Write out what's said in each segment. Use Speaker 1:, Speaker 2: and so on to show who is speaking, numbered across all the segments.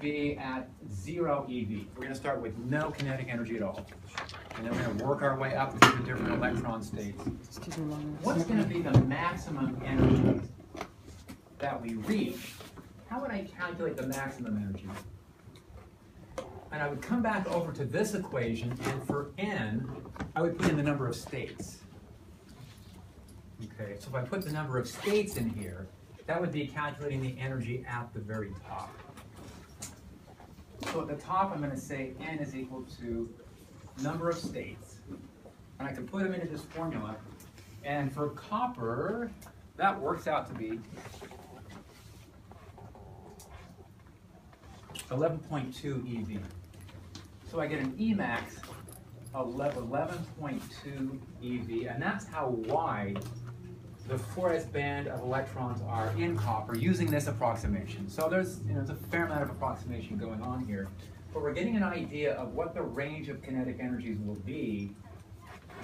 Speaker 1: be at 0 eV. We're going to start with no kinetic energy at all. And then we're going to work our way up through the different electron states. What's going to be the maximum energy that we reach? How would I calculate the maximum energy? And I would come back over to this equation, and for n, I would put in the number of states. Okay, so if I put the number of states in here, that would be calculating the energy at the very top. So at the top, I'm going to say n is equal to number of states. And I can put them into this formula. And for copper, that works out to be 11.2 eV. So I get an Emax of 11.2 eV, and that's how wide the Fores band of electrons are in copper using this approximation. So there's a fair amount of approximation going on here, but we're getting an idea of what the range of kinetic energies will be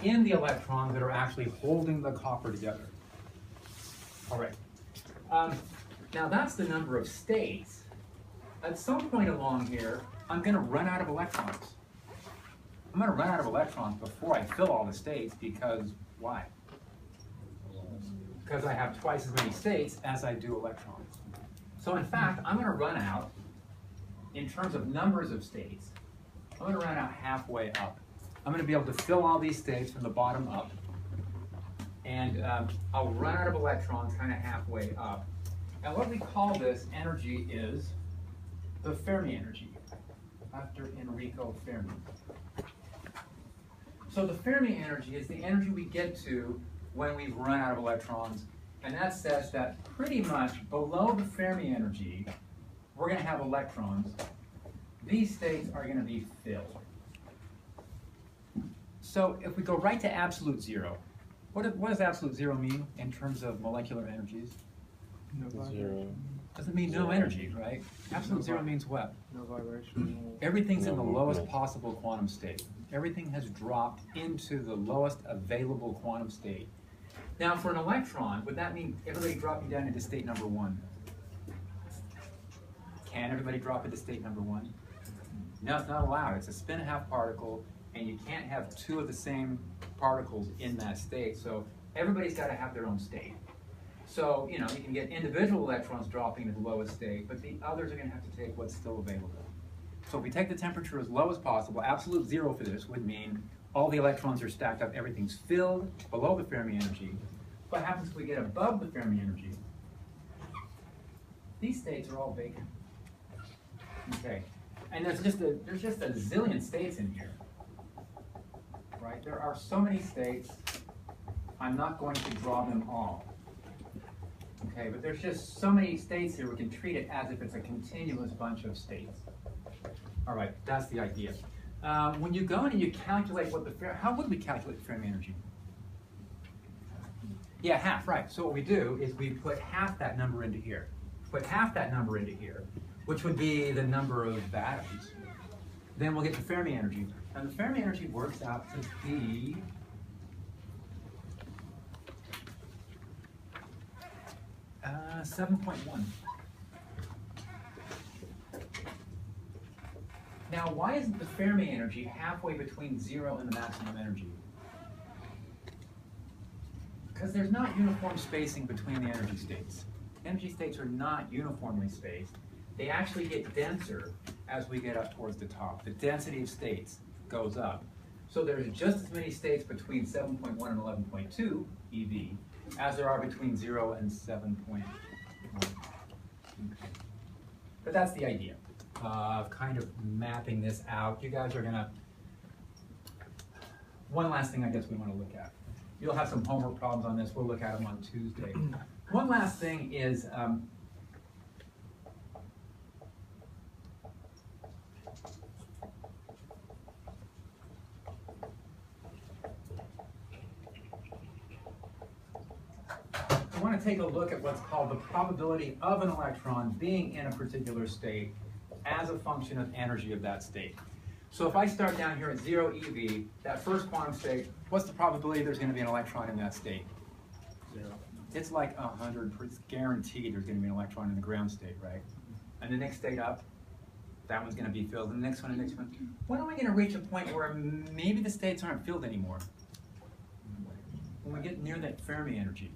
Speaker 1: in the electrons that are actually holding the copper together. All right. Now that's the number of states. At some point along here, I'm going to run out of electrons. I'm going to run out of electrons before I fill all the states because why? Because I have twice as many states as I do electrons. So in fact, I'm going to run out, in terms of numbers of states, I'm going to run out halfway up. I'm going to be able to fill all these states from the bottom up, and I'll run out of electrons kind of halfway up. And what we call this energy is the Fermi energy, after Enrico Fermi. So the Fermi energy is the energy we get to when we've run out of electrons, and that says that pretty much below the Fermi energy, we're going to have electrons. These states are going to be filled. So if we go right to absolute zero, what does absolute zero mean in terms of molecular energies?
Speaker 2: Zero.
Speaker 1: Doesn't mean no energy, right? Absolute zero means what?
Speaker 3: No vibration.
Speaker 1: Everything's in the lowest possible quantum state. Everything has dropped into the lowest available quantum state. Now, for an electron, would that mean everybody dropping down into state number 1? Can everybody drop into state number 1? No, it's not allowed. It's a spin-half particle, and you can't have two of the same particles in that state. So everybody's got to have their own state. So, you can get individual electrons dropping to the lowest state, but the others are going to have to take what's still available. So if we take the temperature as low as possible, absolute zero for this would mean all the electrons are stacked up, everything's filled below the Fermi energy. What happens if we get above the Fermi energy? These states are all vacant. Okay, and there's just a zillion states in here, right? There are so many states, I'm not going to draw them all. Okay, but there's just so many states here, we can treat it as if it's a continuous bunch of states. All right, that's the idea. When you go in and you calculate how would we calculate the Fermi energy? Yeah, half, right. So what we do is we put half that number into here. Put half that number into here, which would be the number of atoms. Then we'll get the Fermi energy. And the Fermi energy works out to be 7.1. Now, why isn't the Fermi energy halfway between 0 and the maximum energy? Because there's not uniform spacing between the energy states. Energy states are not uniformly spaced. They actually get denser as we get up towards the top. The density of states goes up. So there's just as many states between 7.1 and 11.2 eV as there are between 0 and 7.1. But that's the idea of kind of mapping this out. You guys are going to... One last thing I guess we want to look at. You'll have some homework problems on this. We'll look at them on Tuesday. One last thing is I want to take a look at what's called the probability of an electron being in a particular state as a function of energy of that state. So if I start down here at 0 eV, that first quantum state, what's the probability there's going to be an electron in that state?
Speaker 3: 0.
Speaker 1: It's like 100, it's guaranteed there's going to be an electron in the ground state, right? And the next state up, That one's gonna be filled, and the next one, and the next one. When are we gonna reach a point where maybe the states aren't filled anymore? When we get near that Fermi energy.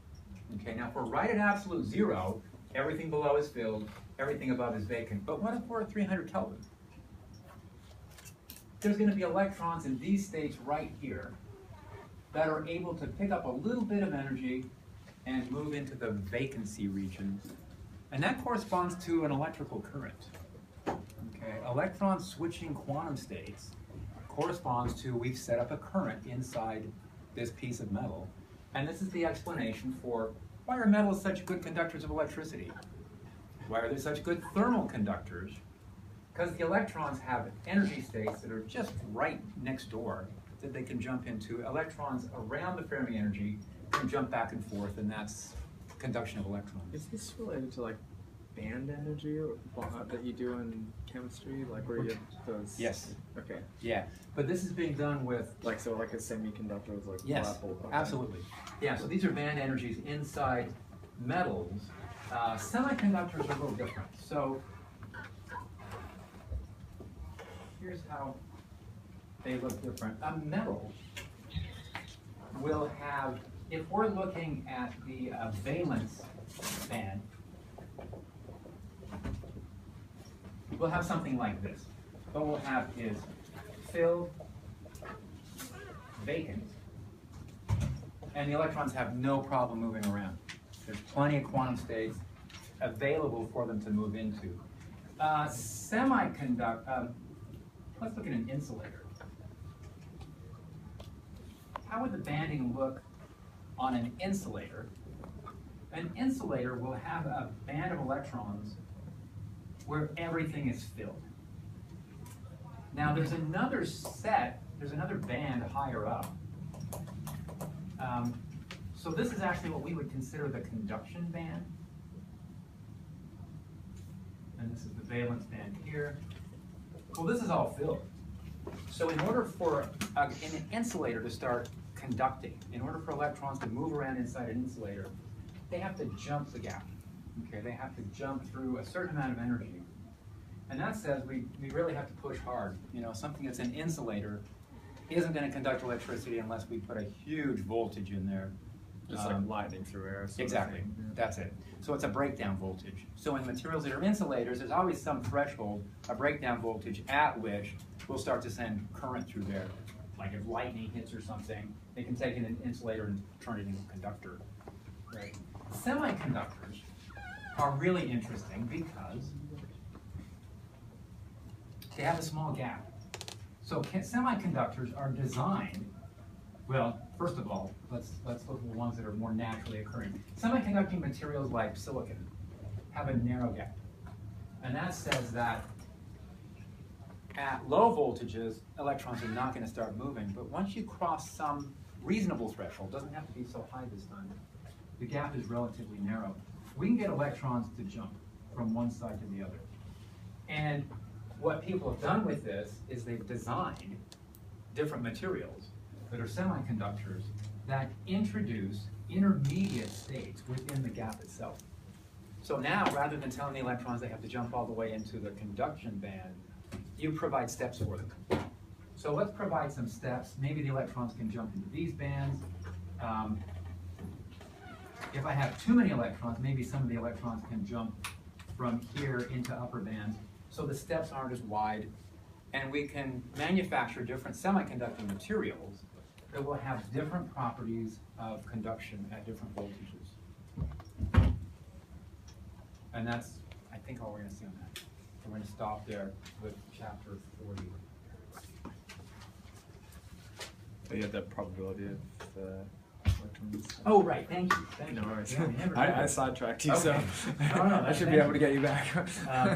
Speaker 1: Okay, now if we're right at absolute zero, everything below is filled, everything above is vacant. But what if we're at 300 Kelvin? There's gonna be electrons in these states right here that are able to pick up a little bit of energy and move into the vacancy regions. And that corresponds to an electrical current. Okay, electron switching quantum states corresponds to, we've set up a current inside this piece of metal. And this is the explanation for why are metals such good conductors of electricity? Why are they such good thermal conductors? Because the electrons have energy states that are just right next door that they can jump into. Electrons around the Fermi energy can jump back and forth, and that's conduction of electrons.
Speaker 3: Is this related to like band energy or that you do in chemistry, like where you have those?
Speaker 1: Yes.
Speaker 3: Okay.
Speaker 1: Yeah, but this is being done with
Speaker 3: Like so, like a semiconductor with like
Speaker 1: yes,
Speaker 3: black hole. Okay.
Speaker 1: absolutely. Yeah, so these are band energies inside metals. Semiconductors are a little different. So here's how they look different. A metal will have, if we're looking at the valence band, we'll have something like this. What we'll have is filled, vacant, and the electrons have no problem moving around. There's plenty of quantum states available for them to move into. Let's look at an insulator. How would the banding look on an insulator? An insulator will have a band of electrons where everything is filled. Now there's another band higher up. So this is actually what we would consider the conduction band. And this is the valence band here. Well, this is all filled. So in order for an insulator to start conducting, in order for electrons to move around inside an insulator, they have to jump the gap. Okay, they have to jump through a certain amount of energy. And that says we really have to push hard. You know, something that's an insulator isn't going to conduct electricity unless we put a huge voltage in there.
Speaker 3: Just like lightning through air. Sort
Speaker 1: Exactly,
Speaker 3: of thing. Yeah.
Speaker 1: that's it. So it's a breakdown voltage. So in materials that are insulators, there's always some threshold, a breakdown voltage at which we'll start to send current through there. Like if lightning hits or something, they can take an insulator and turn it into a conductor. Right. Semiconductors are really interesting because they have a small gap. So semiconductors are designed, well, first of all, let's look at the ones that are more naturally occurring. Semiconducting materials like silicon have a narrow gap. And that says that at low voltages, electrons are not going to start moving. But once you cross some reasonable threshold, doesn't have to be so high this time, the gap is relatively narrow. We can get electrons to jump from one side to the other. And what people have done with this is they've designed different materials that are semiconductors that introduce intermediate states within the gap itself. So now, rather than telling the electrons they have to jump all the way into the conduction band, you provide steps for them. So let's provide some steps. Maybe the electrons can jump into these bands. If I have too many electrons, maybe some of the electrons can jump from here into upper bands. So the steps aren't as wide. And we can manufacture different semiconducting materials that will have different properties of conduction at different voltages. And that's, I think, all we're going to see on that. We're going to stop there with chapter 40.
Speaker 3: So you have the probability of electrons.
Speaker 1: Oh, right. Thank you. Thank
Speaker 3: No
Speaker 1: you.
Speaker 3: worries.
Speaker 1: Yeah, we never did
Speaker 3: I
Speaker 1: that.
Speaker 3: sidetracked you,
Speaker 1: Okay.
Speaker 3: so
Speaker 1: No,
Speaker 3: I should be
Speaker 1: thank
Speaker 3: able to get you back.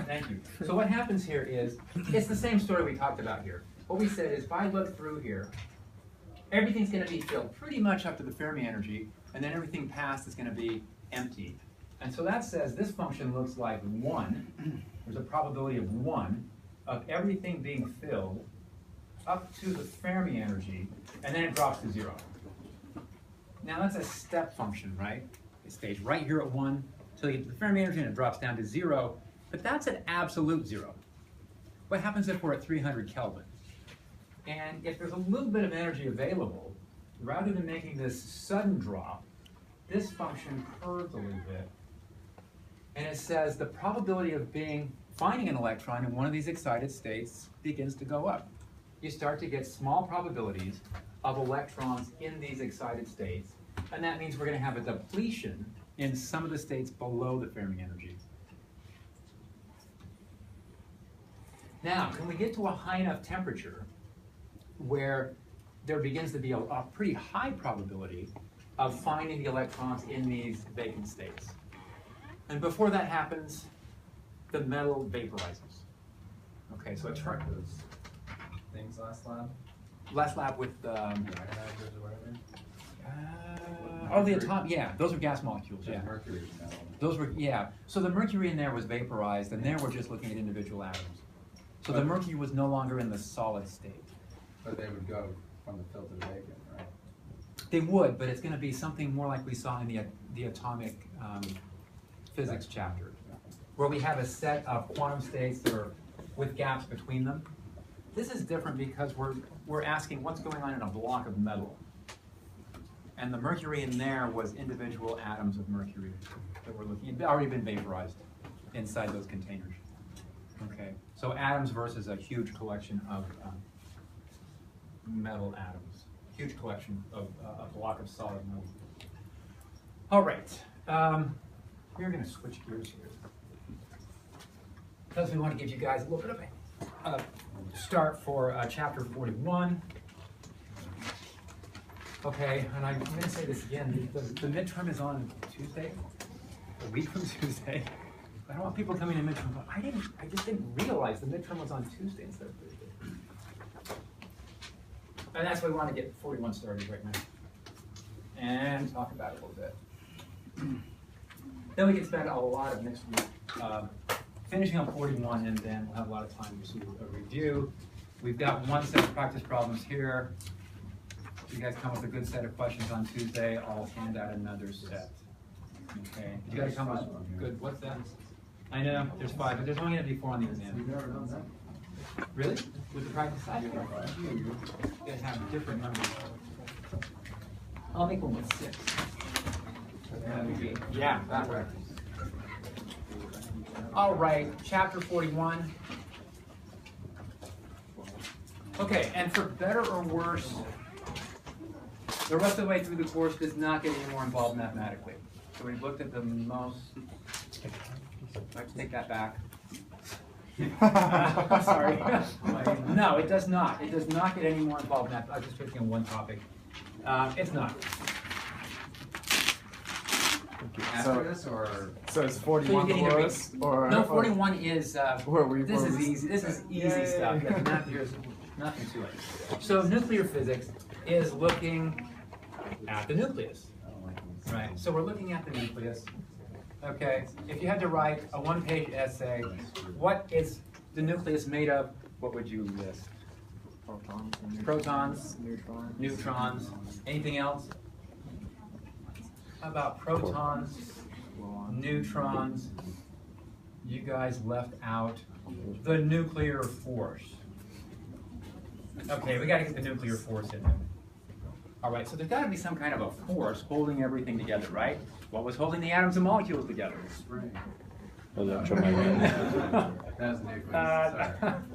Speaker 1: Thank you. So what happens here is, it's the same story we talked about here. What we said is, if I look through here, everything's going to be filled pretty much up to the Fermi energy, and then everything past is going to be empty. And so that says this function looks like 1. There's a probability of 1 of everything being filled up to the Fermi energy, and then it drops to 0. Now that's a step function, right? It stays right here at 1 until you get to the Fermi energy and it drops down to 0, but that's an absolute 0. What happens if we're at 300 Kelvin? And if there's a little bit of energy available, rather than making this sudden drop, this function curves a little bit. And it says the probability of finding an electron in one of these excited states begins to go up. You start to get small probabilities of electrons in these excited states, and that means we're going to have a depletion in some of the states below the Fermi energy. Now, when we get to a high enough temperature where there begins to be a pretty high probability of finding the electrons in these vacant states. And before that happens, the metal vaporizes. Okay, so it turns.
Speaker 2: Things last lab?
Speaker 1: Last lab with
Speaker 2: Ionizers or whatever?
Speaker 1: yeah, those are gas molecules, yeah.
Speaker 2: Mercury metal.
Speaker 1: Those were, yeah. So the mercury in there was vaporized, and there we're just looking at individual atoms. So the mercury was no longer in the solid state.
Speaker 2: But they would go from the filtered vacant, right?
Speaker 1: They would, but it's going to be something more like we saw in the atomic physics chapter, where we have a set of quantum states that are with gaps between them. This is different because we're asking what's going on in a block of metal. And the mercury in there was individual atoms of mercury that were looking. It had already been vaporized inside those containers. Okay, so atoms versus a huge collection of metal atoms. Huge collection of a block of solid metal. All right, we're going to switch gears here because we want to give you guys a little bit of a start for chapter 41. Okay, and I'm going to say this again. The midterm is on Tuesday, a week from Tuesday. I don't want people coming to midterm, but I just didn't realize the midterm was on Tuesday instead of Thursday. And that's why we want to get 41 started right now. And talk about it a little bit. Then we can spend a lot of next week finishing on 41, and then we'll have a lot of time to do a review. We've got one set of practice problems here. If you guys come up with a good set of questions on Tuesday, I'll hand out another set. Okay. You guys come up with good, what's that? I know, there's 5, but there's only going to be 4 on the exam.
Speaker 2: You've never done that?
Speaker 1: Really? With the practice? I think they have different numbers. I'll make one with 6. Yeah, that works. All right, chapter 41. Okay, and for better or worse, the rest of the way through the course does not get any more involved mathematically. So we've looked at the most. Let's take that back. Sorry. No, it does not. It does not get any more involved in that. I was just picking on one topic. It's not.
Speaker 2: After this, or?
Speaker 3: So it's 41 the lowest? Or,
Speaker 1: no, 41 is, this is easy. This is easy stuff.
Speaker 3: Yeah.
Speaker 1: There's nothing to it. So nuclear physics is looking at the nucleus. Right, so we're looking at the nucleus. Okay, if you had to write a 1-page essay, what is the nucleus made of? What would you list? Protons, neutrons, anything else? How about protons, neutrons? You guys left out the nuclear force. Okay, we got to get the nuclear force in there. All right, so there's got to be some kind of a force holding everything together, right? What was holding the atoms and molecules together?
Speaker 4: Electromagnetic.
Speaker 2: That's nucleus.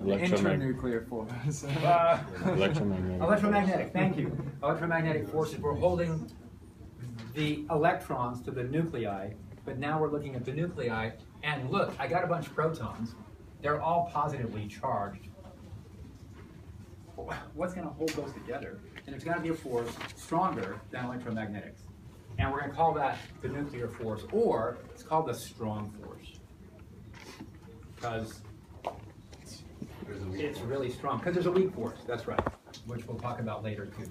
Speaker 3: Intranuclear force.
Speaker 4: Electromagnetic.
Speaker 1: Electromagnetic, thank you. Electromagnetic forces were holding the electrons to the nuclei, but now we're looking at the nuclei, and look, I got a bunch of protons. They're all positively charged. What's going to hold those together? And there's got to be a force stronger than electromagnetics. And we're going to call that the nuclear force, or it's called the strong force. Because it's really strong. Because there's a weak force, that's right, which we'll talk about later too.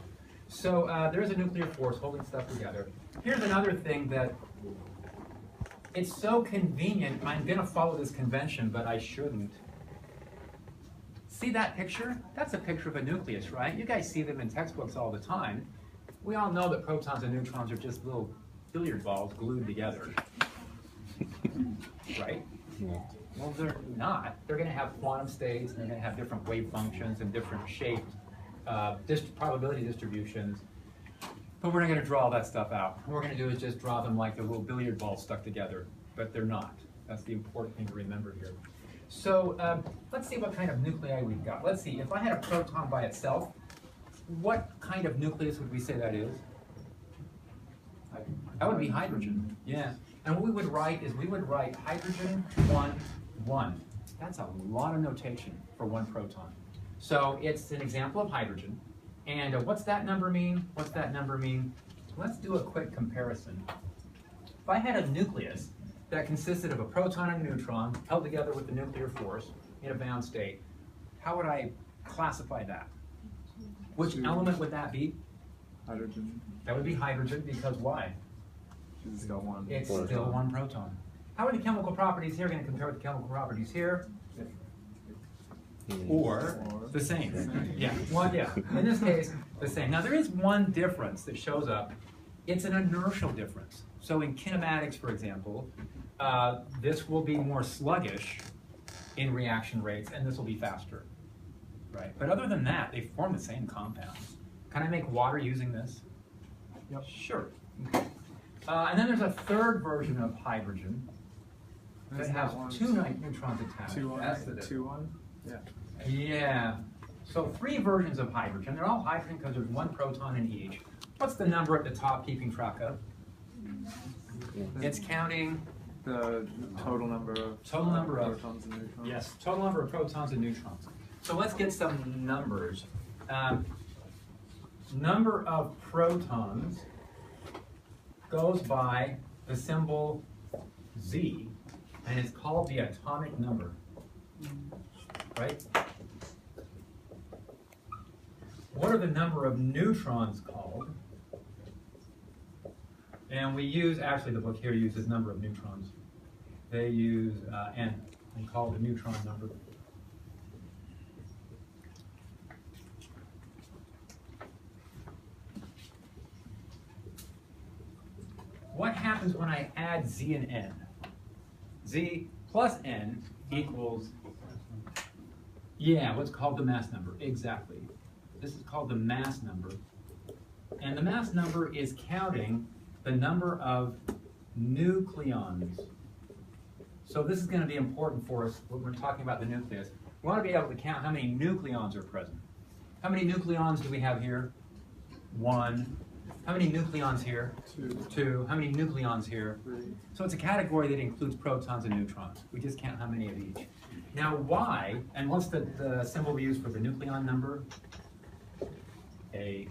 Speaker 1: So there's a nuclear force holding stuff together. Here's another thing that it's so convenient. I'm going to follow this convention, but I shouldn't. See that picture? That's a picture of a nucleus, right? You guys see them in textbooks all the time. We all know that protons and neutrons are just little billiard balls glued together. Right?
Speaker 4: Yeah.
Speaker 1: Well, they're not. They're going to have quantum states, and they're going to have different wave functions and different shaped probability distributions. But we're not going to draw all that stuff out. What we're going to do is just draw them like the little billiard balls stuck together, but they're not. That's the important thing to remember here. So let's see what kind of nuclei we've got. Let's see, if I had a proton by itself, what kind of nucleus would we say that is? That would be hydrogen, yeah. And what we would write is we would write hydrogen 1, 1. That's a lot of notation for one proton. So it's an example of hydrogen. And what's that number mean? What's that number mean? Let's do a quick comparison. If I had a nucleus that consisted of a proton and a neutron held together with the nuclear force in a bound state, how would I classify that? Which element would that be?
Speaker 3: Hydrogen.
Speaker 1: That would be hydrogen, because why?
Speaker 3: It's got one.
Speaker 1: It's still one proton. How are the chemical properties here going to compare with the chemical properties here? Or the same. Yeah, one, yeah. In this case, the same. Now there is one difference that shows up. It's an inertial difference. So in kinematics, for example, this will be more sluggish in reaction rates, and this will be faster. Right? But other than that, they form the same compounds. Can I make water using this?
Speaker 3: Yep.
Speaker 1: Sure. Okay. And then there's a third version of hydrogen that has two neutrons attached.
Speaker 3: 2-1.
Speaker 2: That's the
Speaker 3: 2-1. Yeah.
Speaker 1: Yeah. So 3 versions of hydrogen. They're all hydrogen because there's one proton in each. What's the number at the top keeping track of? It's counting
Speaker 3: The total number of protons and neutrons.
Speaker 1: Yes, total number of protons and neutrons. So let's get some numbers. Number of protons goes by the symbol Z, and it's called the atomic number. Right? What are the number of neutrons called? And we use, actually the book here uses number of neutrons. They use N, and call it the neutron number. What happens when I add Z and N? Z plus N equals, yeah, what's called the mass number, exactly. This is called the mass number. And the mass number is counting the number of nucleons. So this is going to be important for us when we're talking about the nucleus. We want to be able to count how many nucleons are present. How many nucleons do we have here? 1. How many nucleons here? 2. How many nucleons here?
Speaker 3: 3.
Speaker 1: So it's a category that includes protons and neutrons. We just count how many of each. Now why, and what's the symbol we use for the nucleon number? A.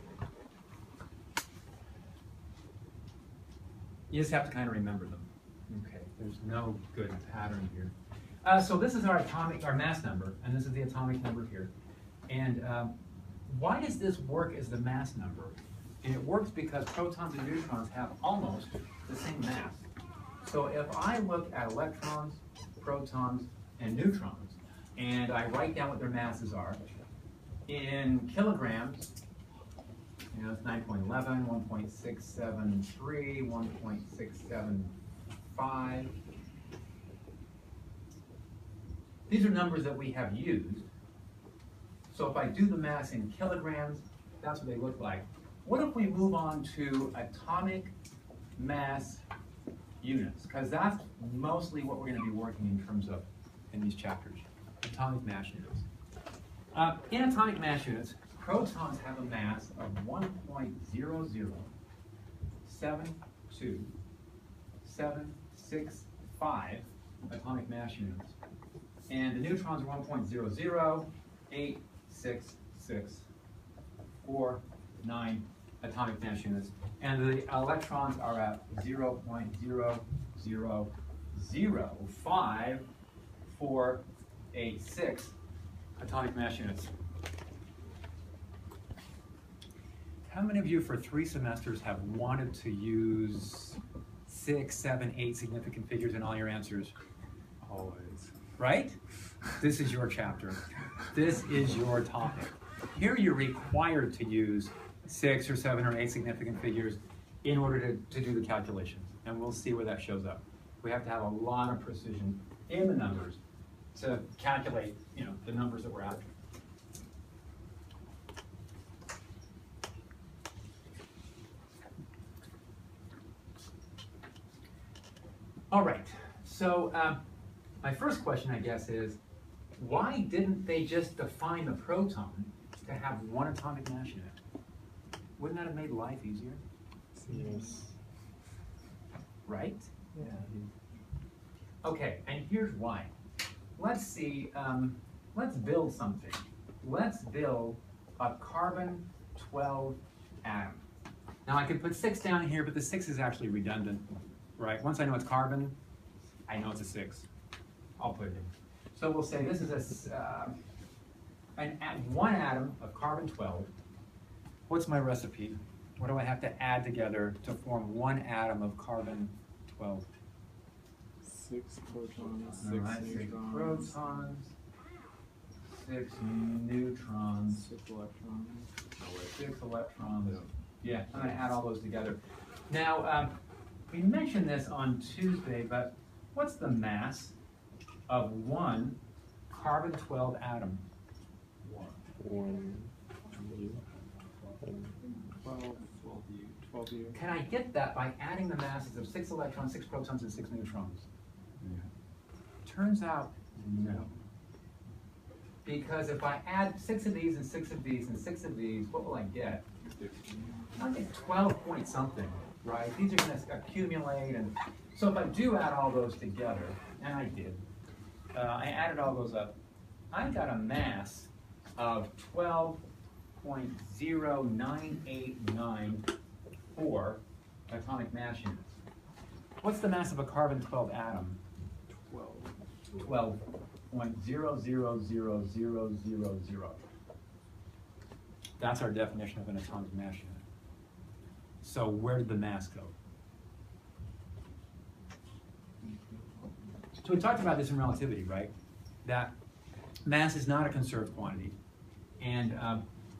Speaker 1: You just have to kind of remember them. Okay, there's no good pattern here. So this is our mass number, and this is the atomic number here. And why does this work as the mass number? And it works because protons and neutrons have almost the same mass. So if I look at electrons, protons, and neutrons, and I write down what their masses are, in kilograms, you know, it's 9.11, 1.673, 1.675. These are numbers that we have used. So if I do the mass in kilograms, that's what they look like. What if we move on to atomic mass units? Because that's mostly what we're going to be working in terms of in these chapters, atomic mass units. In atomic mass units, protons have a mass of 1.0072765 atomic mass units. And the neutrons are 1.0086649 atomic mass units. And the electrons are at 0.0005486 atomic mass units. How many of you for 3 semesters have wanted to use 6, 7, 8 significant figures in all your answers?
Speaker 3: Always.
Speaker 1: Right? This is your chapter. This is your topic. Here you're required to use 6 or 7 or 8 significant figures in order to do the calculations. And we'll see where that shows up. We have to have a lot of precision in the numbers to calculate, the numbers that we're after. All right, so my first question, I guess, is why didn't they just define the proton to have one atomic mass unit? Wouldn't that have made life easier?
Speaker 4: Yes.
Speaker 1: Right?
Speaker 3: Yeah.
Speaker 1: Okay, and here's why. Let's see, let's build something. Let's build a carbon-12 atom. Now I could put 6 down here, but the 6 is actually redundant, right? Once I know it's carbon, I know it's a 6. I'll put it in. So we'll say this is one atom of carbon-12. What's my recipe? What do I have to add together to form one atom of carbon-12?
Speaker 3: 6 protons, 6
Speaker 1: All right, 6
Speaker 3: neutrons,
Speaker 1: protons, 6 neutrons,
Speaker 3: 6 electrons.
Speaker 1: 6 electrons. Yeah, I'm going to add all those together. Now, we mentioned this on Tuesday, but what's the mass of one carbon-12 atom?
Speaker 4: 1, 2,
Speaker 3: 12 U.
Speaker 1: Can I get that by adding the masses of 6 electrons, 6 protons, and 6 neutrons? Turns out, no. Because if I add 6 of these and 6 of these and 6 of these, what will I get? I'll get 12 point something, right? These are going to accumulate, and so if I do add all those together, and I did, I added all those up, I got a mass of 12.09894 atomic mass units. What's the mass of a carbon-12 atom? 12.000000. That's our definition of an atomic mass unit. So where did the mass go? So we talked about this in relativity, right? That mass is not a conserved quantity. And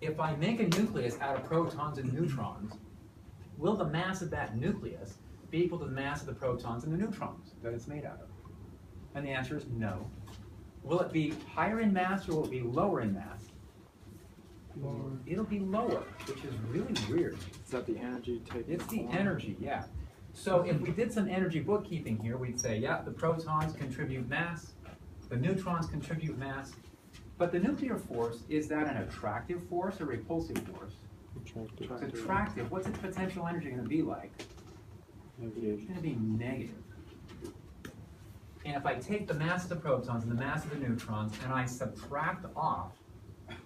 Speaker 1: if I make a nucleus out of protons and neutrons, will the mass of that nucleus be equal to the mass of the protons and the neutrons that it's made out of? And the answer is no. Will it be higher in mass or will it be lower in mass?
Speaker 3: Lower.
Speaker 1: It'll be lower, which is really weird.
Speaker 3: Is that the energy taken?
Speaker 1: It's the energy, yeah. So if we did some energy bookkeeping here, we'd say, yeah, the protons contribute mass, the neutrons contribute mass, but the nuclear force, is that an attractive force or repulsive force?
Speaker 4: attractive,
Speaker 1: It's attractive. What's its potential energy going to be like? It's
Speaker 4: negative,
Speaker 1: going to be negative. And if I take the mass of the protons and the mass of the neutrons and I subtract off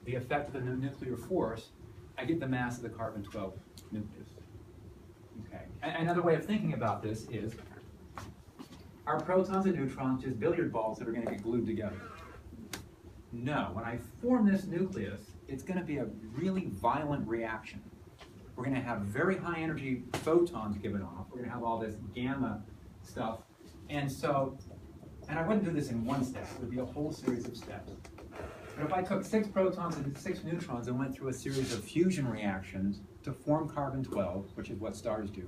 Speaker 1: the effect of the nuclear force, I get the mass of the carbon-12 nucleus. Okay. Another way of thinking about this is, are protons and neutrons just billiard balls that are going to get glued together? No. When I form this nucleus, it's going to be a really violent reaction. We're going to have very high energy photons given off. We're going to have all this gamma stuff. And I wouldn't do this in one step. It would be a whole series of steps. But if I took 6 protons and 6 neutrons and went through a series of fusion reactions to form carbon-12, which is what stars do,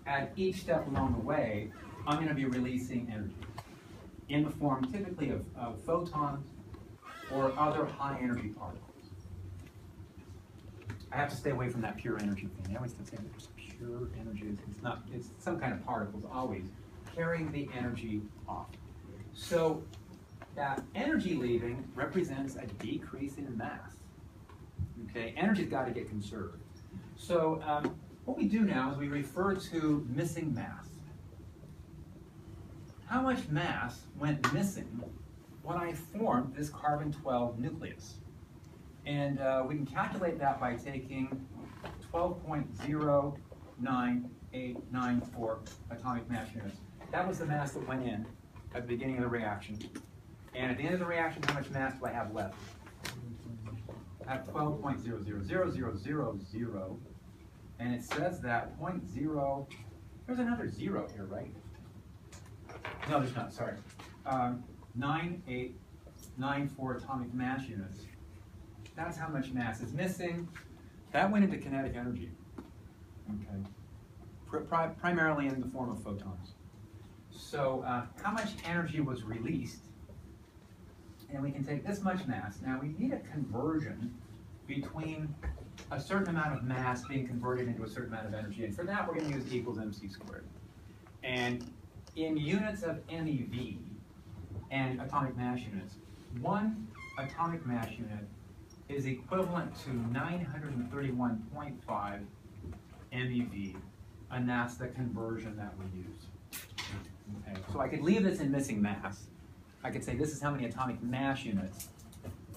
Speaker 1: at each step along the way, I'm going to be releasing energy in the form typically of photons or other high energy particles. I have to stay away from that pure energy thing. I always say there's pure energy. It's some kind of particles always carrying the energy off. So that energy leaving represents a decrease in mass. Okay, energy's got to get conserved. So what we do now is we refer to missing mass. How much mass went missing when I formed this carbon-12 nucleus? And we can calculate that by taking 12.09894 atomic mass units. That was the mass that went in at the beginning of the reaction. And at the end of the reaction, how much mass do I have left? I have 12.000000, and it says that 0.0, there's another 0 here, right? No, there's not, sorry. 9894 atomic mass units. That's how much mass is missing. That went into kinetic energy, okay? Primarily in the form of photons. So how much energy was released and we can take this much mass. Now we need a conversion between a certain amount of mass being converted into a certain amount of energy, and for that we're going to use E equals mc squared. And in units of MeV and atomic mass units, 1 atomic mass unit is equivalent to 931.5 MeV, and that's the conversion that we use. Okay. So I could leave this in missing mass. I could say this is how many atomic mass units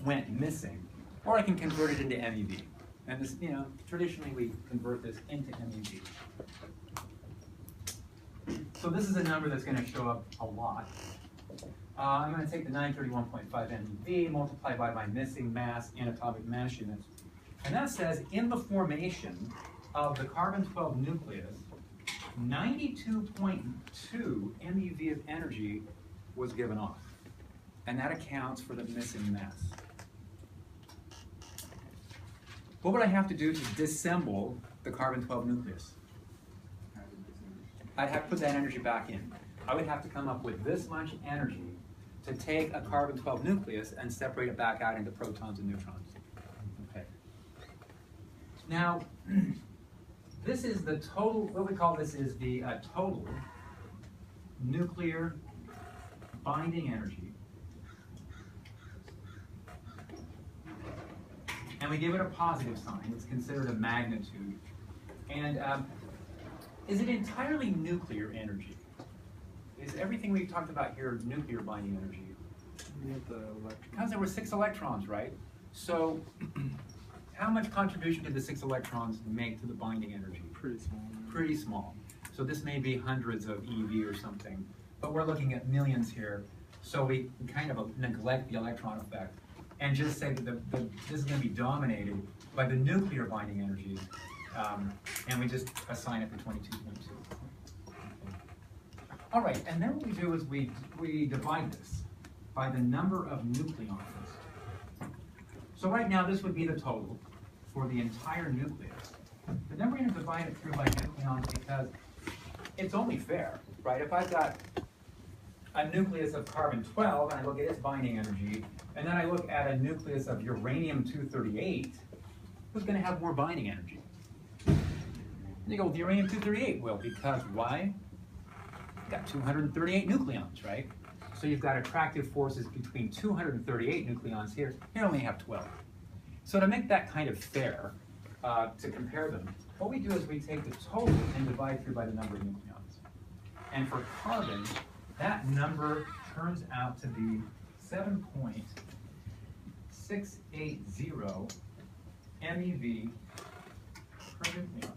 Speaker 1: went missing, or I can convert it into MeV. And this, traditionally we convert this into MeV. So this is a number that's going to show up a lot. I'm going to take the 931.5 MeV, multiply by my missing mass in atomic mass units. And that says in the formation of the carbon-12 nucleus, 92.2 MeV of energy was given off. And that accounts for the missing mass. What would I have to do to disassemble the carbon-12 nucleus? I'd have to put that energy back in. I would have to come up with this much energy to take a carbon-12 nucleus and separate it back out into protons and neutrons. Okay. Now, this is the total, what we call this is the total nuclear binding energy. And we give it a positive sign. It's considered a magnitude. And is it entirely nuclear energy? Is everything we've talked about here nuclear binding energy? Because there were 6 electrons, right? So how much contribution did the 6 electrons make to the binding energy?
Speaker 3: Pretty small.
Speaker 1: Pretty small. So this may be hundreds of eV or something, but we're looking at millions here. So we kind of neglect the electron effect and just say that this is going to be dominated by the nuclear binding energy, and we just assign it to 22.2. All right, and then what we do is we divide this by the number of nucleons. So right now this would be the total for the entire nucleus. But then we're going to divide it through by nucleons because it's only fair, right? If I've got a nucleus of carbon-12 and I look at its binding energy, and then I look at a nucleus of uranium-238, who's going to have more binding energy? And you go with uranium-238. Well, because why? You've got 238 nucleons, right? So you've got attractive forces between 238 nucleons here. Here only have 12. So to make that kind of fair, to compare them, what we do is we take the total and divide through by the number of nucleons. And for carbon, that number turns out to be 7.680 MeV per nucleon.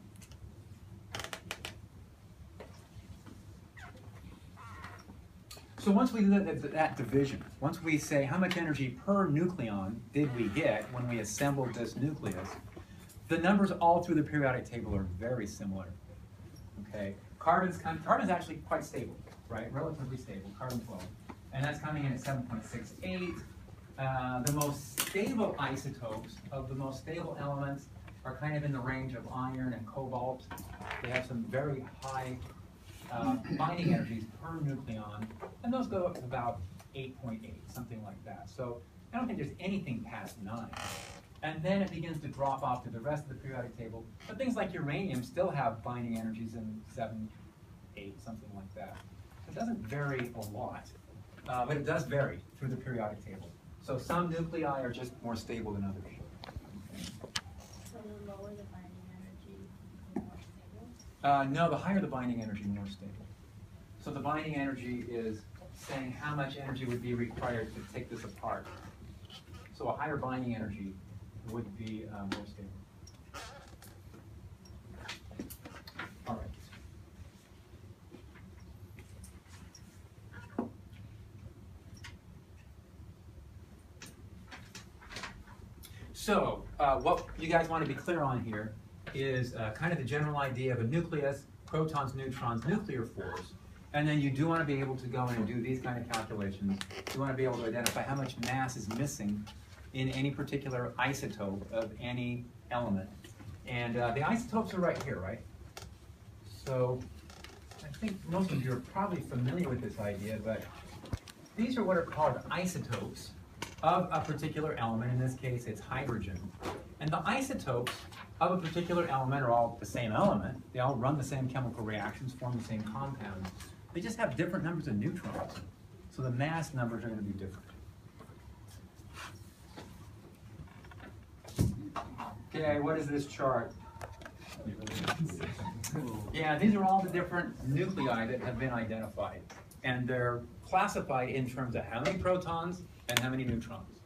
Speaker 1: So once we look at that division, once we say how much energy per nucleon did we get when we assembled this nucleus, the numbers all through the periodic table are very similar. Okay, carbon's actually quite stable, right? Relatively stable, carbon-12, and that's coming in at 7.68. The most stable isotopes of the most stable elements are kind of in the range of iron and cobalt. They have some very high binding energies per nucleon, and those go up to about 8.8, something like that. So I don't think there's anything past 9. And then it begins to drop off to the rest of the periodic table. But things like uranium still have binding energies in 7, 8, something like that. It doesn't vary a lot, but it does vary through the periodic table. So some nuclei are just more stable than others. Okay.
Speaker 5: So the lower the binding energy, the more stable?
Speaker 1: No, the higher the binding energy, the more stable. So the binding energy is saying how much energy would be required to take this apart. So a higher binding energy would be more stable. All right. So what you guys want to be clear on here is kind of the general idea of a nucleus, protons, neutrons, nuclear force. And then you do want to be able to go in and do these kind of calculations. You want to be able to identify how much mass is missing in any particular isotope of any element. And the isotopes are right here, right? So I think most of you are probably familiar with this idea, but these are what are called isotopes. of a particular element. In this case, it's hydrogen. And the isotopes of a particular element are all the same element. They all run the same chemical reactions, form the same compound. They just have different numbers of neutrons. So the mass numbers are going to be different. Okay, what is this chart? Yeah, these are all the different nuclei that have been identified. And they're classified in terms of how many protons and how many neutrons.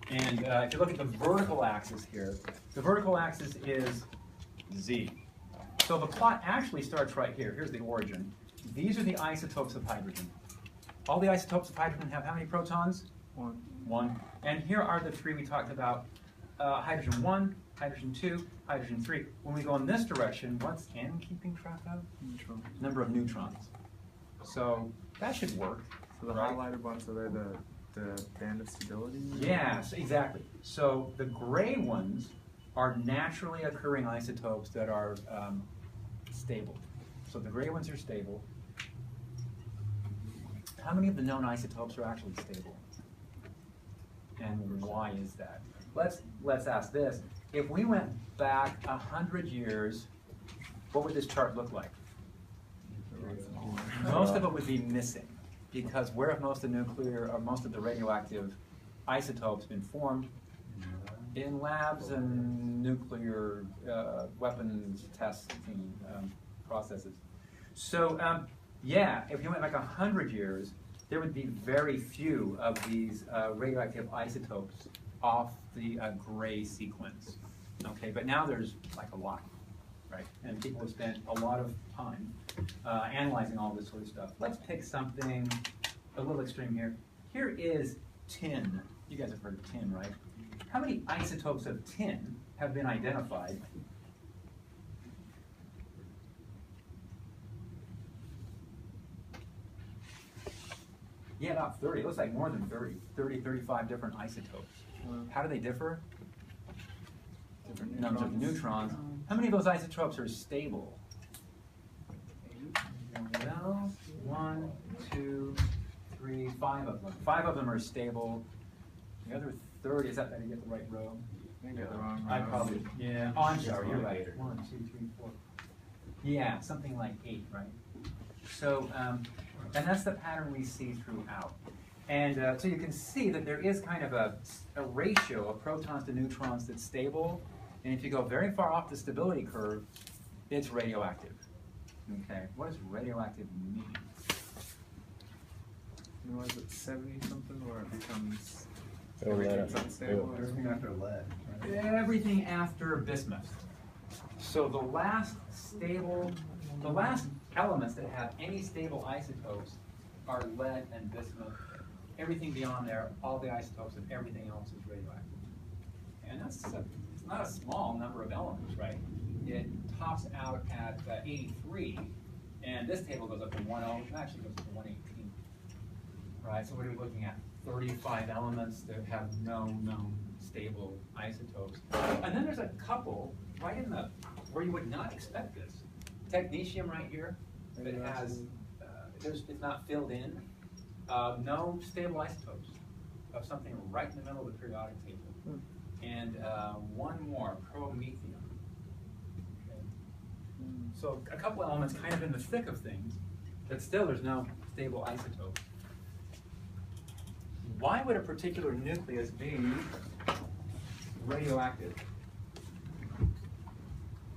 Speaker 1: And if you look at the vertical axis here, the vertical axis is Z. So the plot actually starts right here. Here's the origin. These are the isotopes of hydrogen. All the isotopes of hydrogen have how many protons?
Speaker 3: One.
Speaker 1: One. And here are the three we talked about. Hydrogen 1, hydrogen 2, hydrogen 3. When we go in this direction, what's N keeping track of?
Speaker 3: Neutron.
Speaker 1: Number of neutrons. So that should work.
Speaker 3: So the
Speaker 1: right?
Speaker 3: highlighted ones, are they the band of stability?
Speaker 1: Yes, exactly. So the gray ones are naturally occurring isotopes that are stable. So the gray ones are stable. How many of the known isotopes are actually stable? And why is that? Let's ask this. If we went back 100 years, what would this chart look like? Most of it would be missing, because where have most of the nuclear or most of the radioactive isotopes been formed? In labs and nuclear weapons tests and processes. So yeah, if you went like 100 years, there would be very few of these radioactive isotopes off the gray sequence. Okay, but now there's like a lot, right? And people have spent a lot of time analyzing all this sort of stuff. Let's pick something a little extreme here. Here is tin. You guys have heard of tin, right? How many isotopes of tin have been identified? Yeah, about 30. It looks like more than 30. 30, 35 different isotopes. How do they differ? Different numbers of neutrons. How many of those isotopes are stable? Well, 1, 2, 3, 5 of them. 5 of them are stable. The other 30, is that did I get the right row?
Speaker 3: I think I got the wrong
Speaker 1: I
Speaker 3: row.
Speaker 1: probably, yeah. Oh, I'm sorry, you're right. 1, 2, 3, 4. Yeah, something like 8, right? So, and that's the pattern we see throughout. And so you can see that there is kind of a ratio of protons to neutrons that's stable. And if you go very far off the stability curve, it's radioactive. Okay, what does radioactive mean?
Speaker 3: And was it 70 something where it becomes
Speaker 4: Oh,
Speaker 3: everything's
Speaker 4: yeah.
Speaker 3: unstable?
Speaker 2: Everything after lead, right?
Speaker 1: Everything after bismuth. So the last stable, the last elements that have any stable isotopes are lead and bismuth. Everything beyond there, all the isotopes of everything else is radioactive. And that's it's not a small number of elements, right? It tops out at 83, and this table goes up to 10, actually goes up to 118. Right, so what are we looking at? 35 elements that have no known stable isotopes. And then there's a couple right in the, where you would not expect this. Technetium right here, that has, it's not filled in. No stable isotopes of something right in the middle of the periodic table. And one more, promethium. Okay. So a couple elements kind of in the thick of things, but still there's no stable isotope. Why would a particular nucleus be radioactive?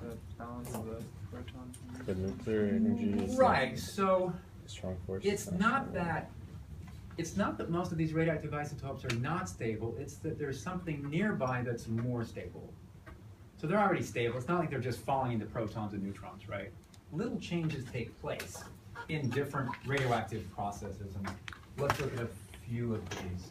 Speaker 3: The balance of the protons.
Speaker 4: The nuclear energy is
Speaker 1: Right, so
Speaker 4: a strong force.
Speaker 1: it's not that most of these radioactive isotopes are not stable, it's that there's something nearby that's more stable. So they're already stable, it's not like they're just falling into protons and neutrons, right? Little changes take place in different radioactive processes, and let's look at a few of these.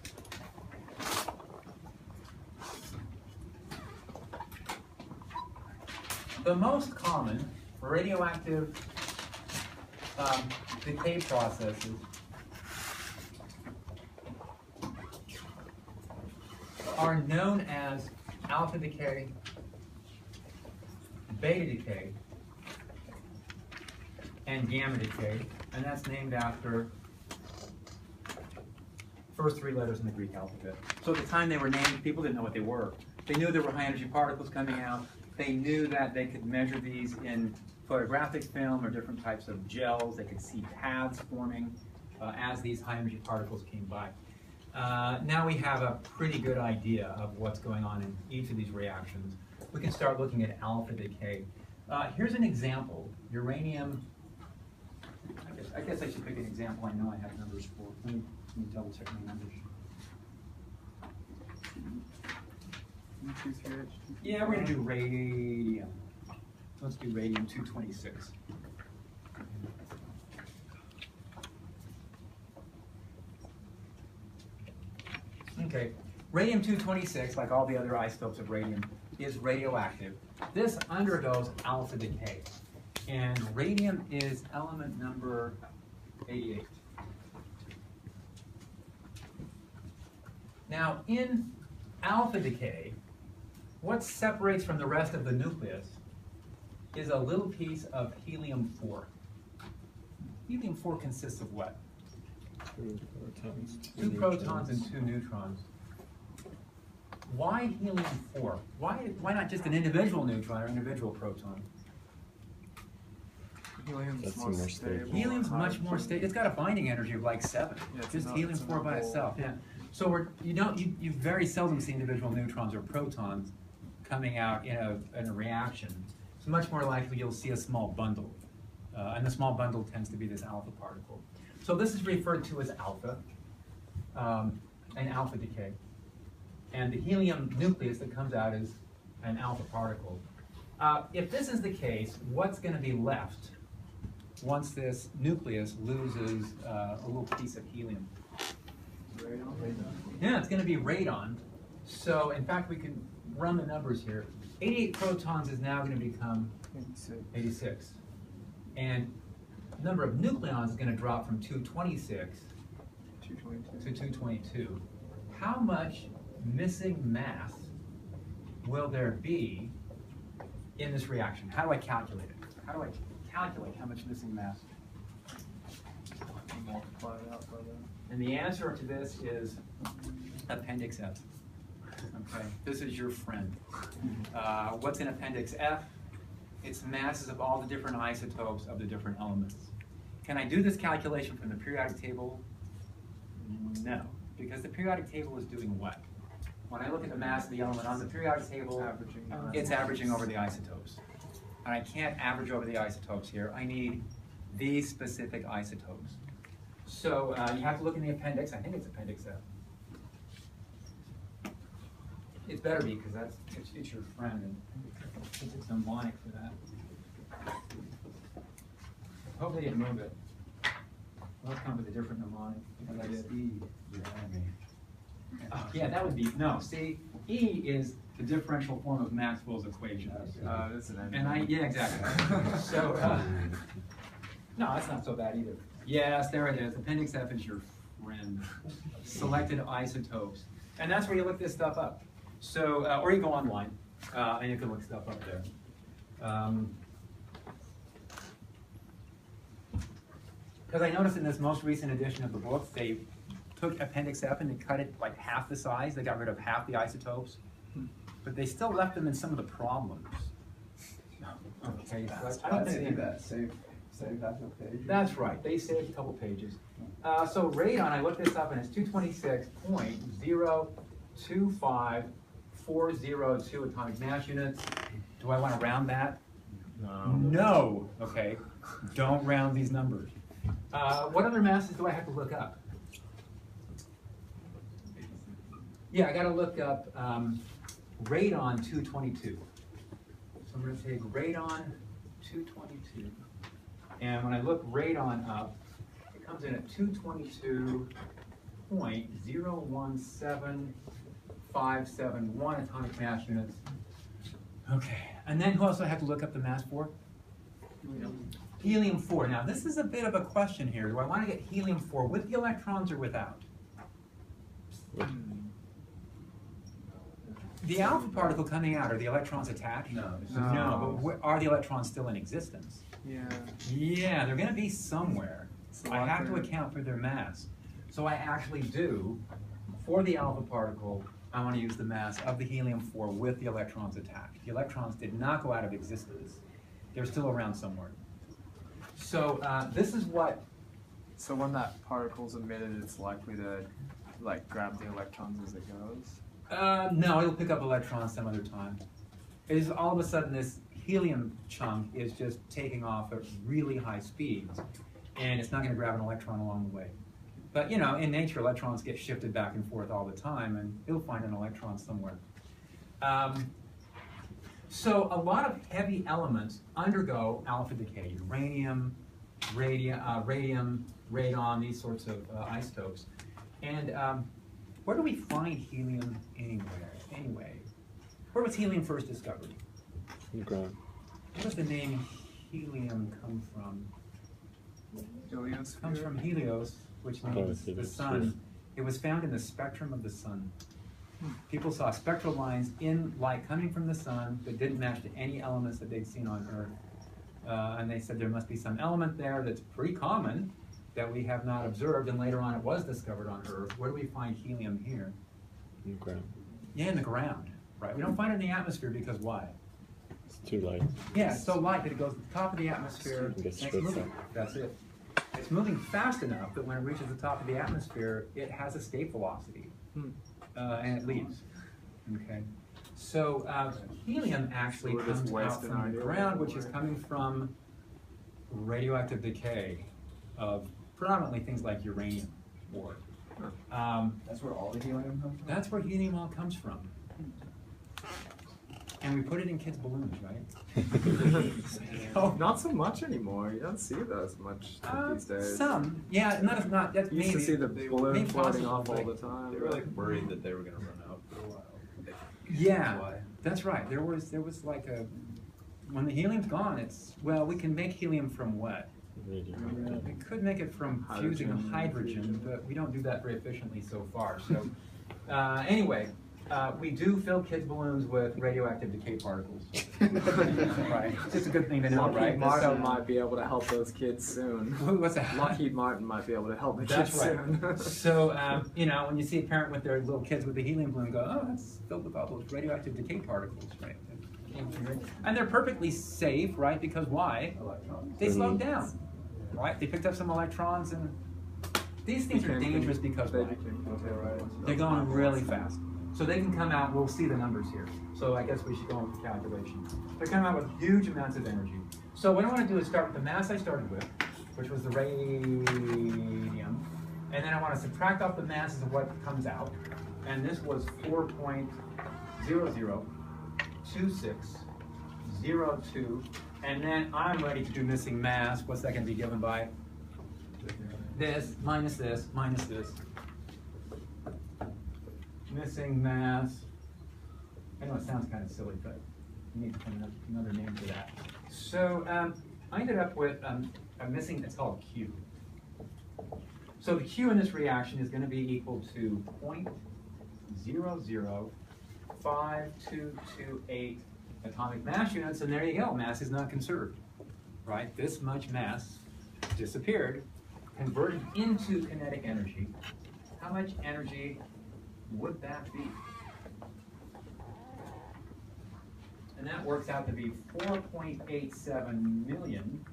Speaker 1: The most common radioactive decay processes are known as alpha decay, beta decay, and gamma decay, and that's named after First three letters in the Greek alphabet. So at the time they were named, people didn't know what they were. They knew there were high energy particles coming out. They knew that they could measure these in photographic film or different types of gels. They could see paths forming as these high energy particles came by. Now we have a pretty good idea of what's going on in each of these reactions. We can start looking at alpha decay. Here's an example. Uranium, I guess I should pick an example I know I have numbers for. Let me double check my numbers. Yeah, we're gonna do radium. Let's do radium-226. Okay, radium-226, like all the other isotopes of radium, is radioactive. This undergoes alpha decay, and radium is element number 88. Now, in alpha decay, what separates from the rest of the nucleus is a little piece of helium-4. Helium-4 consists of what?
Speaker 4: 2 protons.
Speaker 1: 2 protons and 2 neutrons. Why helium-4? Why not just an individual neutron or individual proton?
Speaker 3: Helium's
Speaker 4: That's
Speaker 3: more
Speaker 4: more
Speaker 3: stable.
Speaker 4: stable.
Speaker 1: Helium's much more stable. It's got a binding energy of like 7.
Speaker 3: Yeah, it's
Speaker 1: Just
Speaker 3: a
Speaker 1: helium-4 by
Speaker 3: noble-
Speaker 1: itself. Yeah. So you very seldom see individual neutrons or protons coming out in a reaction. It's much more likely you'll see a small bundle, and the small bundle tends to be this alpha particle. So this is referred to as alpha, an alpha decay, and the helium nucleus that comes out is an alpha particle. If this is the case, what's going to be left once this nucleus loses a little piece of helium? Yeah, it's going to be radon. So, in fact, we can run the numbers here. 88 protons is now going to become 86. And the number of nucleons is going to drop from 226 to 222. How much missing mass will there be in this reaction? How do I calculate it? How do I calculate how much missing mass?
Speaker 3: Multiply it out by that.
Speaker 1: And the answer to this is Appendix F. Okay, this is your friend. What's in Appendix F? It's masses of all the different isotopes of the different elements. Can I do this calculation from the periodic table? No, because the periodic table is doing what? When I look at the mass of the element on the periodic table, it's averaging over the isotopes. And I can't average over the isotopes here. I need these specific isotopes. So you have to look in the appendix. I think it's Appendix F. It's better be because it's your friend, and it's mnemonic for that. Hopefully, didn't move it. Let's come with a different mnemonic. Because I did. Oh, yeah, that would be no. See, E is the differential form of Maxwell's equation.
Speaker 3: That's an
Speaker 1: And yeah, exactly. So no, that's not so bad either. Yes, there it is. Appendix F is your friend. Selected isotopes. And that's where you look this stuff up. So, or you go online, and you can look stuff up there. Because I noticed in this most recent edition of the book, they took Appendix F and they cut it like half the size. They got rid of half the isotopes. But they still left them in some of the problems. Okay, so I don't think
Speaker 2: Save half a page.
Speaker 1: that's right. They saved a couple pages. So radon, I looked this up, and it's 226.025402 atomic mass units. Do I want to round that? No. Okay. Don't round these numbers. What other masses do I have to look up? Yeah, I got to look up radon 222. So I'm going to take radon 222. And when I look radon up, it comes in at 222.017571 atomic mass units. Okay, and then who else do I have to look up the mass for? Helium-4. Now this is a bit of a question here. Do I want to get helium-4 with the electrons or without? The alpha particle coming out, are the electrons attached?
Speaker 2: No.
Speaker 1: No, but are the electrons still in existence?
Speaker 3: Yeah.
Speaker 1: Yeah, they're going to be somewhere.
Speaker 3: So
Speaker 1: I have to
Speaker 3: like
Speaker 1: account for their mass. So I actually do, for the alpha particle, I want to use the mass of the helium-4 with the electrons attached. The electrons did not go out of existence. They're still around somewhere. So this is what,
Speaker 3: So when that particle's emitted, it's likely to like grab the electrons as it goes.
Speaker 1: no, it'll pick up electrons some other time. It is all of a sudden this helium chunk is just taking off at really high speeds, and it's not going to grab an electron along the way. But you know, in nature, electrons get shifted back and forth all the time, and it'll find an electron somewhere. So a lot of heavy elements undergo alpha decay: uranium, radium, radon, these sorts of isotopes. And where do we find helium anywhere? Anyway, where was helium first discovered?
Speaker 4: Ground.
Speaker 1: Where does the name helium come from?
Speaker 3: Heliosphere?
Speaker 1: It comes from Helios, which means the sun. It was found in the spectrum of the sun. People saw spectral lines in light coming from the sun that didn't match to any elements that they'd seen on Earth. And they said there must be some element there that's pretty common that we have not observed, and later on it was discovered on Earth. Where do we find helium here?
Speaker 4: In the ground.
Speaker 1: Yeah, in the ground, right? We don't find it in the atmosphere because why?
Speaker 4: It's too light.
Speaker 1: Yeah, it's so light that it goes to the top of the atmosphere,
Speaker 4: It gets
Speaker 1: and it's
Speaker 4: stripped
Speaker 1: moving.
Speaker 4: up.
Speaker 1: That's it. It's moving fast enough that when it reaches the top of the atmosphere, it has escape velocity, and it leaves. Okay. So helium actually
Speaker 3: So we're just
Speaker 1: comes out
Speaker 3: wasting
Speaker 1: from
Speaker 3: our
Speaker 1: the
Speaker 3: helium
Speaker 1: ground, which is
Speaker 3: away.
Speaker 1: coming from radioactive decay of predominantly things like uranium ore.
Speaker 2: That's where all the helium comes from?
Speaker 1: That's where helium all comes from. And we put it in kids' balloons, right?
Speaker 3: Oh, not so much anymore. You don't see those much these days.
Speaker 1: Some, yeah, not that's
Speaker 3: You used to
Speaker 1: maybe.
Speaker 3: see the balloon
Speaker 1: maybe
Speaker 3: floating
Speaker 1: possible,
Speaker 3: off all
Speaker 1: but-
Speaker 3: the time.
Speaker 6: They were like worried that they were gonna run out for a while.
Speaker 1: Yeah,
Speaker 6: Why?
Speaker 1: that's right. There was like a, when the helium's gone, it's, well, we can make helium from what? We could make it from fusing
Speaker 3: Hydrogen.
Speaker 1: hydrogen, but we don't do that very efficiently so far. So anyway, we do fill kids' balloons with radioactive decay particles. Right. It's just a good thing to know,
Speaker 3: Lockheed
Speaker 1: right?
Speaker 3: Martin might be able to help those kids soon.
Speaker 1: What's that?
Speaker 3: Lockheed Martin might be able to help the
Speaker 1: That's
Speaker 3: kids
Speaker 1: right.
Speaker 3: soon.
Speaker 1: So, you know, when you see a parent with their little kids with the helium balloon, go, oh, that's filled with all those radioactive decay particles, right? And they're perfectly safe, right? Because why?
Speaker 2: Electrons.
Speaker 1: They slowed down, right? They picked up some electrons, and these things are dangerous because
Speaker 3: they
Speaker 1: why?
Speaker 3: became contaminants.
Speaker 1: They're going really fast. So they can come out, we'll see the numbers here. So I guess we should go into the calculation. They come out with huge amounts of energy. So what I want to do is start with the mass I started with, which was the radium. And then I want to subtract off the masses of what comes out. And this was 4.002602. And then I'm ready to do missing mass. What's that going to be given by? This, minus this, minus this. Missing mass. I know it sounds kind of silly, but you need to find another name for that. So I ended up with a missing, it's called Q. So the Q in this reaction is going to be equal to 0.005228 atomic mass units, and there you go, mass is not conserved, right? This much mass disappeared, converted into kinetic energy. How much energy would that be? And that works out to be 4.87 million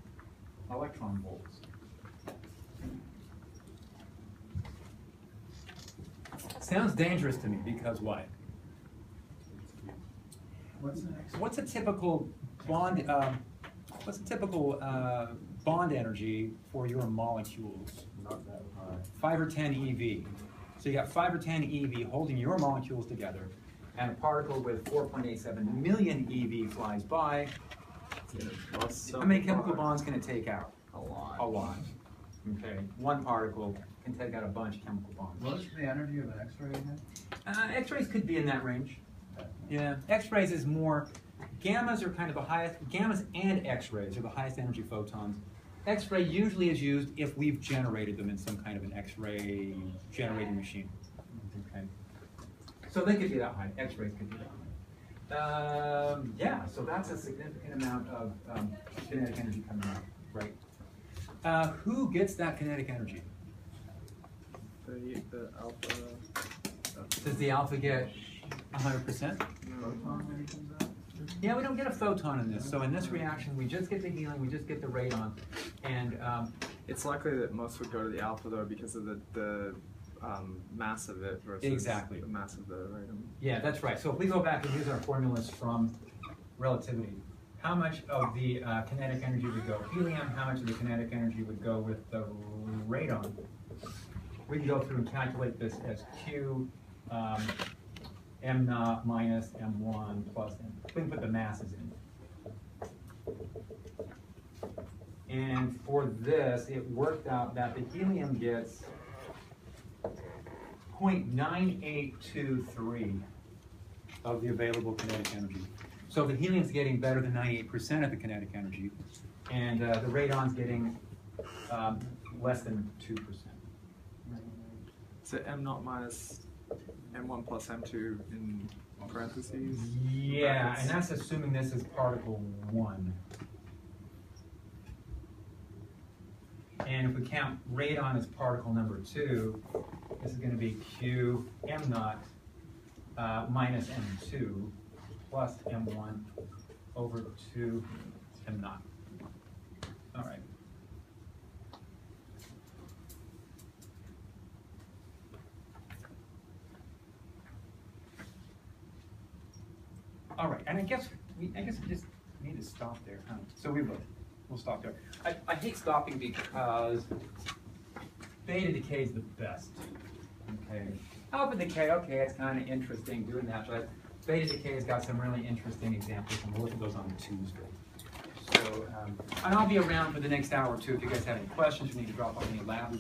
Speaker 1: electron volts. Sounds dangerous to me because why?
Speaker 2: What's next?
Speaker 1: What's a typical bond? What's a typical bond energy for your molecules?
Speaker 2: Not that high.
Speaker 1: 5 or 10 EV. So you got 5 or 10 EV holding your molecules together, and a particle with 4.87 million EV flies by. How many chemical bonds can it take out?
Speaker 3: A lot.
Speaker 1: A lot. Okay, one particle can take out a bunch of chemical bonds.
Speaker 2: What's the energy of an X-ray again?
Speaker 1: X-rays could be in that range. Yeah, X-rays is more, gammas are kind of the highest, gammas and X-rays are the highest energy photons. X-ray usually is used if we've generated them in some kind of an X-ray generating machine. Okay. So they could be that high, X-rays could be that high. Yeah, so that's a significant amount of kinetic energy coming out, right? Who gets that kinetic energy?
Speaker 3: the alpha.
Speaker 1: Does the alpha get 100%?
Speaker 2: Proton when it comes out?
Speaker 1: Yeah, we don't get a photon in this. So in this reaction, we just get the helium, we just get the radon. And
Speaker 3: It's likely that most would go to the alpha though because of the mass of it versus
Speaker 1: Exactly.
Speaker 3: the mass of the radon.
Speaker 1: yeah, that's right. So if we go back and use our formulas from relativity, how much of the kinetic energy would go helium, how much of the kinetic energy would go with the radon? We can go through and calculate this as Q m naught minus m1 plus m. We can put the masses in. And for this, it worked out that the helium gets 0.9823 of the available kinetic energy. So the helium's getting better than 98% of the kinetic energy, and the radon's getting less than 2%.
Speaker 3: So m0 minus m1 plus m2 in parentheses.
Speaker 1: Yeah, and that's assuming this is particle 1. And if we count radon as particle number 2, this is going to be Q m0 minus m2 plus m1 over 2 m0. All right. All right, and I guess we just need to stop there, huh? So we'll stop there. I hate stopping because beta decay is the best. Okay. Alpha decay, okay, it's kind of interesting doing that, but beta decay has got some really interesting examples, and we'll look at those on Tuesday. So, and I'll be around for the next hour or two if you guys have any questions, you need to drop off any lab